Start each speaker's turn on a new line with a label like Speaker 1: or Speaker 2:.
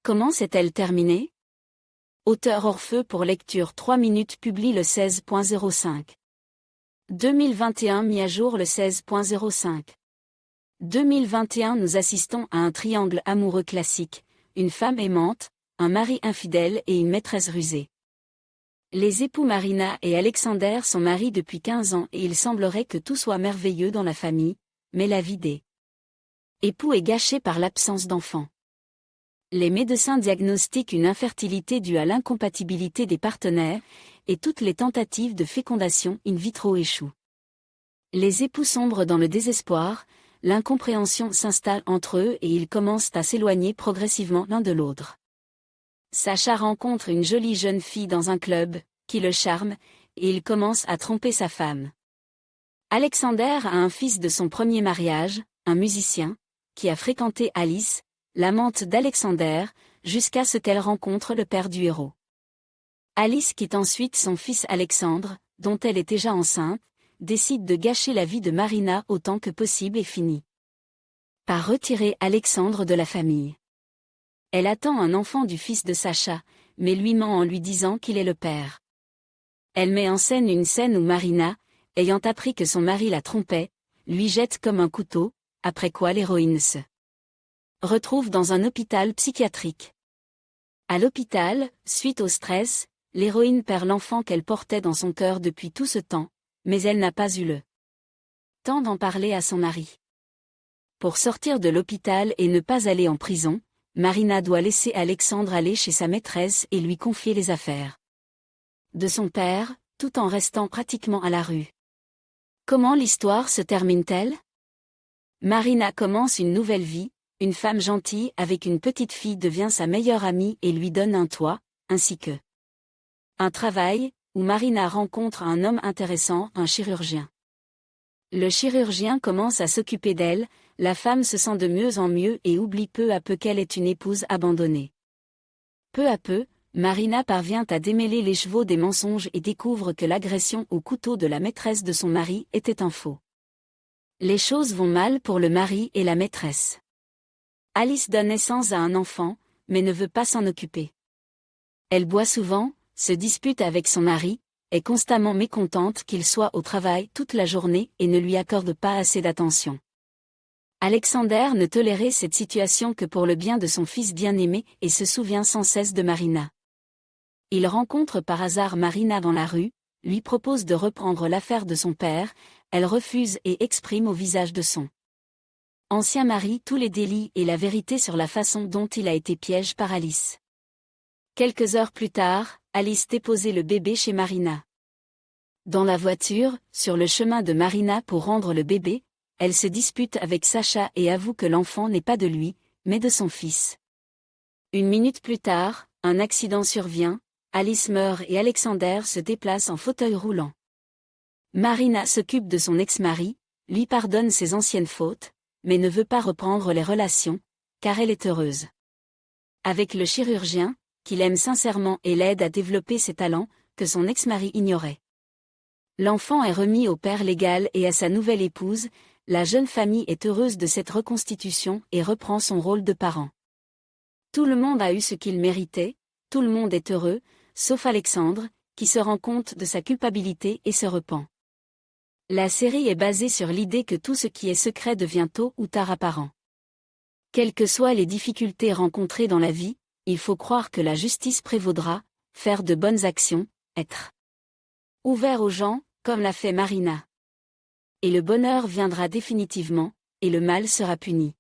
Speaker 1: Comment s'est-elle terminée? Auteur Orpheu pour lecture 3 minutes publie le 16.05. 2021 mis à jour le 16.05. 2021 nous assistons à un triangle amoureux classique, une femme aimante, un mari infidèle et une maîtresse rusée. Les époux Marina et Alexander sont mariés depuis 15 ans et il semblerait que tout soit merveilleux dans la famille, mais la vie des époux est gâchée par l'absence d'enfants. Les médecins diagnostiquent une infertilité due à l'incompatibilité des partenaires, et toutes les tentatives de fécondation in vitro échouent. Les époux sombrent dans le désespoir, l'incompréhension s'installe entre eux et ils commencent à s'éloigner progressivement l'un de l'autre. Sacha rencontre une jolie jeune fille dans un club, qui le charme, et il commence à tromper sa femme. Alexander a un fils de son premier mariage, un musicien, qui a fréquenté Alice, l'amante d'Alexander, jusqu'à ce qu'elle rencontre le père du héros. Alice quitte ensuite son fils Alexandre, dont elle est déjà enceinte, décide de gâcher la vie de Marina autant que possible et finit par retirer Alexandre de la famille. Elle attend un enfant du fils de Sacha, mais lui ment en lui disant qu'il est le père. Elle met en scène une scène où Marina, ayant appris que son mari la trompait, lui jette comme un couteau, après quoi l'héroïne se retrouve dans un hôpital psychiatrique. À l'hôpital, suite au stress, l'héroïne perd l'enfant qu'elle portait dans son cœur depuis tout ce temps, mais elle n'a pas eu le temps d'en parler à son mari. Pour sortir de l'hôpital et ne pas aller en prison, Marina doit laisser Alexandre aller chez sa maîtresse et lui confier les affaires de son père, tout en restant pratiquement à la rue. Comment l'histoire se termine-t-elle? Marina commence une nouvelle vie, une femme gentille avec une petite fille devient sa meilleure amie et lui donne un toit, ainsi que un travail, où Marina rencontre un homme intéressant, un chirurgien. Le chirurgien commence à s'occuper d'elle, la femme se sent de mieux en mieux et oublie peu à peu qu'elle est une épouse abandonnée. Peu à peu, Marina parvient à démêler les chevaux des mensonges et découvre que l'agression au couteau de la maîtresse de son mari était un faux. Les choses vont mal pour le mari et la maîtresse. Alice donne naissance à un enfant, mais ne veut pas s'en occuper. Elle boit souvent, se dispute avec son mari, est constamment mécontente qu'il soit au travail toute la journée et ne lui accorde pas assez d'attention. Alexander ne tolérait cette situation que pour le bien de son fils bien-aimé et se souvient sans cesse de Marina. Il rencontre par hasard Marina dans la rue, lui propose de reprendre l'affaire de son père, elle refuse et exprime au visage de son ancien mari tous les délits et la vérité sur la façon dont il a été piégé par Alice. Quelques heures plus tard, Alice déposait le bébé chez Marina. Dans la voiture, sur le chemin de Marina pour rendre le bébé, elle se dispute avec Sacha et avoue que l'enfant n'est pas de lui, mais de son fils. Une minute plus tard, un accident survient, Alice meurt et Alexander se déplace en fauteuil roulant. Marina s'occupe de son ex-mari, lui pardonne ses anciennes fautes, mais ne veut pas reprendre les relations, car elle est heureuse avec le chirurgien, qu'il aime sincèrement et l'aide à développer ses talents, que son ex-mari ignorait. L'enfant est remis au père légal et à sa nouvelle épouse, la jeune famille est heureuse de cette reconstitution et reprend son rôle de parent. Tout le monde a eu ce qu'il méritait, tout le monde est heureux, sauf Alexandre, qui se rend compte de sa culpabilité et se repent. La série est basée sur l'idée que tout ce qui est secret devient tôt ou tard apparent. Quelles que soient les difficultés rencontrées dans la vie, il faut croire que la justice prévaudra, faire de bonnes actions, être ouvert aux gens, comme l'a fait Marina. Et le bonheur viendra définitivement, et le mal sera puni.